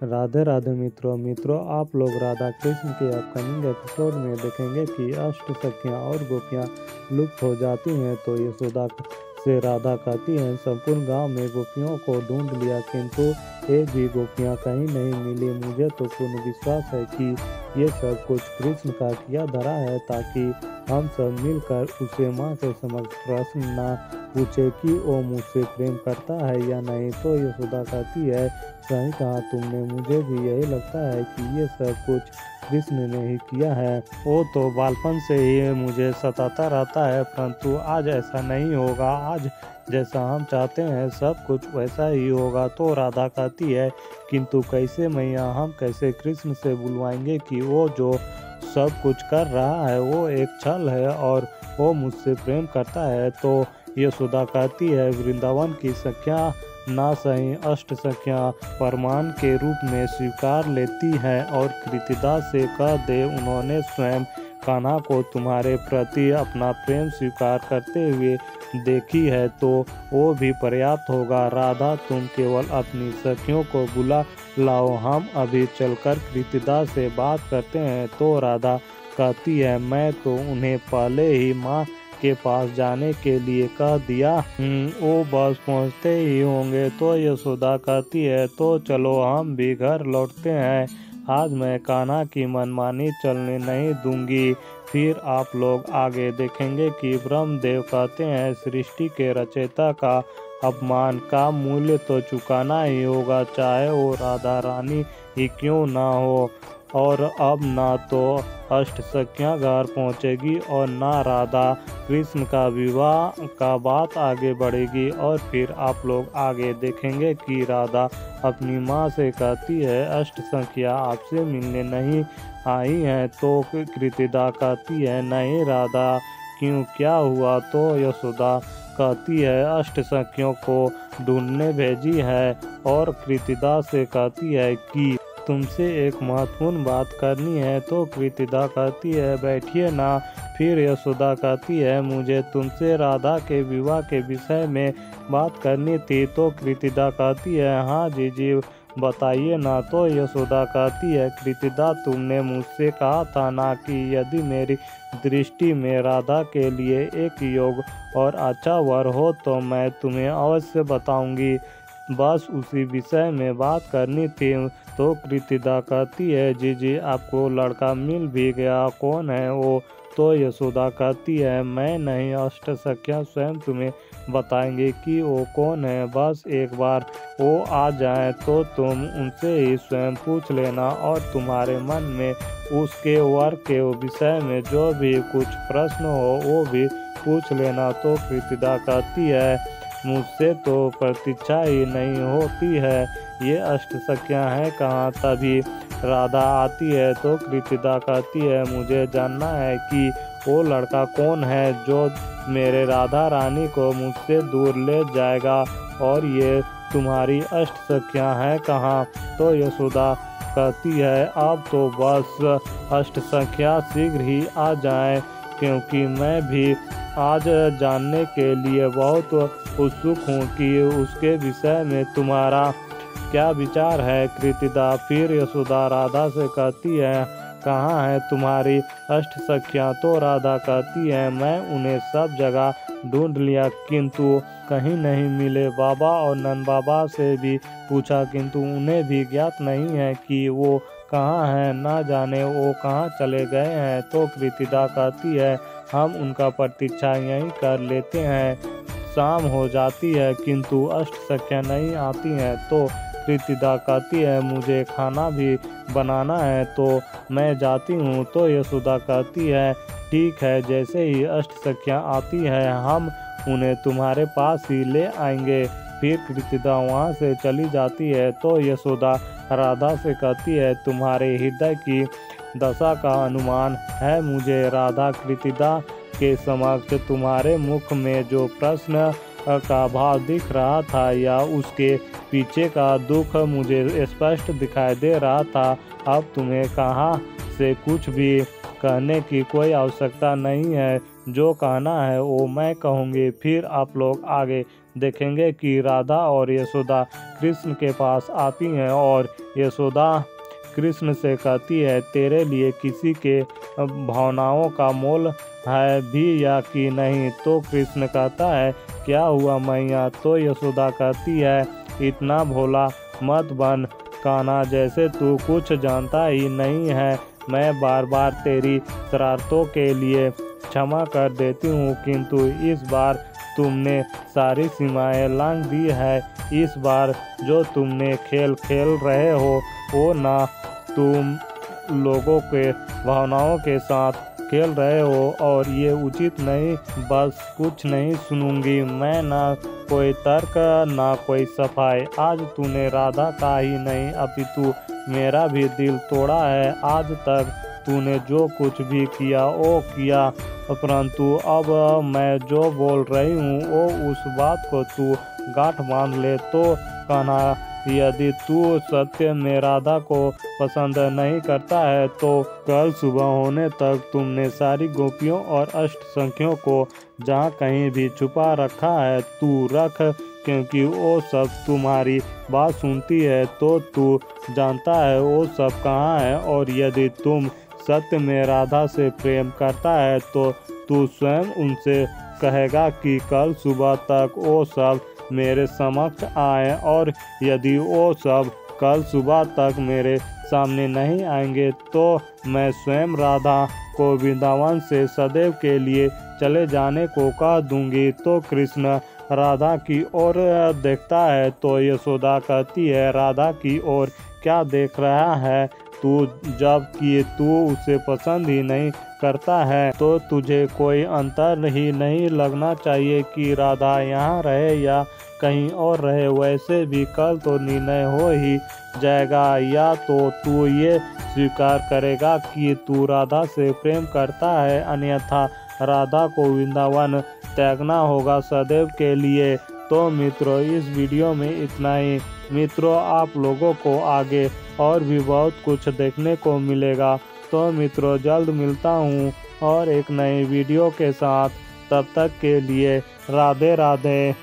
राधे राधे मित्रों आप लोग राधा कृष्ण के अपकमिंग एपिसोड में देखेंगे कि अष्ट सखियां और गोपियां लुप्त हो जाती हैं। तो यशोदा से राधा कहती हैं संपूर्ण गांव में गोपियों को ढूंढ लिया किंतु एक भी गोपियां कहीं नहीं मिली। मुझे तो पूर्ण विश्वास है कि ये सब कुछ कृष्ण का किया धरा है ताकि हम सब मिलकर उसे माँ के समक्ष प्रश्न न पूछे कि वो मुझसे प्रेम करता है या नहीं। तो यशोदा कहती है सही कहा तुमने, मुझे भी यही लगता है कि ये सब कुछ कृष्ण ने ही किया है। वो तो बालपन से ही मुझे सताता रहता है, परंतु आज ऐसा नहीं होगा। आज जैसा हम चाहते हैं सब कुछ वैसा ही होगा। तो राधा कहती है किंतु कैसे मैया, हम कैसे कृष्ण से बुलवाएंगे कि वो जो सब कुछ कर रहा है वो एक छल है और वो मुझसे प्रेम करता है। तो यशोदा कहती है वृंदावन की सखियां ना सही अष्ट सखियां प्रमाण के रूप में स्वीकार लेती हैं और कृतिदा से कह दे उन्होंने स्वयं कान्हा को तुम्हारे प्रति अपना प्रेम स्वीकार करते हुए देखी है तो वो भी पर्याप्त होगा। राधा तुम केवल अपनी सखियों को बुला लाओ, हम अभी चलकर कृतिदा से बात करते हैं। तो राधा कहती है मैं तो उन्हें पहले ही माँ के पास जाने के लिए कह दिया, वो बस पहुँचते ही होंगे। तो यशोदा कहती है तो चलो हम भी घर लौटते हैं, आज मैं कान्हा की मनमानी चलने नहीं दूंगी। फिर आप लोग आगे देखेंगे कि ब्रह्मदेव कहते हैं सृष्टि के रचयिता का अपमान का मूल्य तो चुकाना ही होगा, चाहे वो राधा रानी ही क्यों ना हो। और अब ना तो अष्ट सखियां घर पहुंचेगी और ना राधा कृष्ण का विवाह का बात आगे बढ़ेगी। और फिर आप लोग आगे देखेंगे कि राधा अपनी माँ से कहती है अष्ट सखियां आपसे मिलने नहीं आई हैं। तो कृतिदा कहती है नहीं राधा क्यों, क्या हुआ। तो यशोदा कहती है अष्ट सखियों को ढूंढने भेजी है और कृतिदा से कहती है कि तुमसे एक महत्वपूर्ण बात करनी है। तो कृतिदा कहती है बैठिए ना। फिर यशोदा कहती है मुझे तुमसे राधा के विवाह के विषय में बात करनी थी। तो कृतिदा कहती है हाँ जी बताइए ना। तो यशोदा कहती है कृतिदा तुमने मुझसे कहा था ना कि यदि मेरी दृष्टि में राधा के लिए एक योग और अच्छा वर हो तो मैं तुम्हें अवश्य बताऊंगी, बस उसी विषय में बात करनी थी। तो कृतिदा कहती है जी आपको लड़का मिल भी गया, कौन है वो। तो यशोदा कहती है मैं नहीं अष्ट सखियां स्वयं तुम्हें बताएंगे कि वो कौन है, बस एक बार वो आ जाए तो तुम उनसे ही स्वयं पूछ लेना और तुम्हारे मन में उसके वर के विषय में जो भी कुछ प्रश्न हो वो भी पूछ लेना। तो कृतिदा कहती है मुझसे तो प्रतीक्षा ही नहीं होती है, ये अष्ट सखियां हैं कहाँ। तभी राधा आती है। तो कृतिदा कहती है मुझे जानना है कि वो लड़का कौन है जो मेरे राधा रानी को मुझसे दूर ले जाएगा और ये तुम्हारी अष्ट सखियां हैं कहाँ। तो यशोदा कहती है अब तो बस अष्ट सखियां शीघ्र ही आ जाएं, क्योंकि मैं भी आज जानने के लिए बहुत उत्सुक हूँ कि उसके विषय में तुम्हारा क्या विचार है। कृतिदा फिर यशोदा राधा से कहती है कहाँ है तुम्हारी अष्ट सखियाँ। तो राधा कहती है मैं उन्हें सब जगह ढूंढ लिया किंतु कहीं नहीं मिले, बाबा और नंद बाबा से भी पूछा किंतु उन्हें भी ज्ञात नहीं है कि वो कहाँ हैं, ना जाने वो कहाँ चले गए हैं। तो कृतिदा कहती है हम उनका प्रतीक्षा यहीं कर लेते हैं। शाम हो जाती है किंतु अष्ट सखियां नहीं आती हैं। तो कृतिदा कहती है मुझे खाना भी बनाना है तो मैं जाती हूँ। तो यशोदा कहती है ठीक है, जैसे ही अष्ट सखियां आती हैं हम उन्हें तुम्हारे पास ही ले आएंगे। फिर कृतिदा वहाँ से चली जाती है। तो यशोदा राधा से कहती है तुम्हारे हृदय की दशा का अनुमान है मुझे। राधा कृतिदा के समक्ष तुम्हारे मुख में जो प्रश्न का भाव दिख रहा था या उसके पीछे का दुख मुझे स्पष्ट दिखाई दे रहा था। अब तुम्हें कहाँ से कुछ भी कहने की कोई आवश्यकता नहीं है, जो कहना है वो मैं कहूँगी। फिर आप लोग आगे देखेंगे कि राधा और यशोदा कृष्ण के पास आती हैं और यशोदा कृष्ण से कहती है, तेरे लिए किसी के भावनाओं का मोल है भी या कि नहीं। तो कृष्ण कहता है, क्या हुआ मैया। तो यशोदा कहती है, इतना भोला मत बन कान्हा, जैसे तू कुछ जानता ही नहीं है। मैं बार बार तेरी शरारतों के लिए क्षमा कर देती हूँ, किंतु इस बार तुमने सारी सीमाएं लांघ दी है। इस बार जो तुमने खेल खेल रहे हो वो ना तुम लोगों के भावनाओं के साथ खेल रहे हो और ये उचित नहीं। बस कुछ नहीं सुनूंगी मैं, ना कोई तर्क ना कोई सफाई। आज तूने राधा का ही नहीं अपितु मेरा भी दिल तोड़ा है। आज तक तूने जो कुछ भी किया वो किया, परंतु अब मैं जो बोल रही हूँ वो उस बात को तू गांठ बांध ले। तो कान्हा, यदि तू सत्य में राधा को पसंद नहीं करता है तो कल सुबह होने तक तुमने सारी गोपियों और अष्ट सखियों को जहाँ कहीं भी छुपा रखा है तू रख, क्योंकि वो सब तुम्हारी बात सुनती है। तो तू जानता है वो सब कहाँ है, और यदि तुम सत्य में राधा से प्रेम करता है तो तू स्वयं उनसे कहेगा कि कल सुबह तक वो सब मेरे समक्ष आए, और यदि वो सब कल सुबह तक मेरे सामने नहीं आएंगे तो मैं स्वयं राधा को वृंदावन से सदैव के लिए चले जाने को कह दूंगी। तो कृष्ण राधा की ओर देखता है तो यशोदा कहती है, राधा की ओर क्या देख रहा है तू, जबकि तू उसे पसंद ही नहीं करता है तो तुझे कोई अंतर ही नहीं लगना चाहिए कि राधा यहाँ रहे या कहीं और रहे। वैसे भी कल तो निर्णय हो ही जाएगा, या तो तू ये स्वीकार करेगा कि तू राधा से प्रेम करता है, अन्यथा राधा को वृंदावन त्यागना होगा सदैव के लिए। तो मित्रों, इस वीडियो में इतना ही। मित्रों, आप लोगों को आगे और भी बहुत कुछ देखने को मिलेगा। तो मित्रों, जल्द मिलता हूँ और एक नई वीडियो के साथ। तब तक के लिए राधे राधे।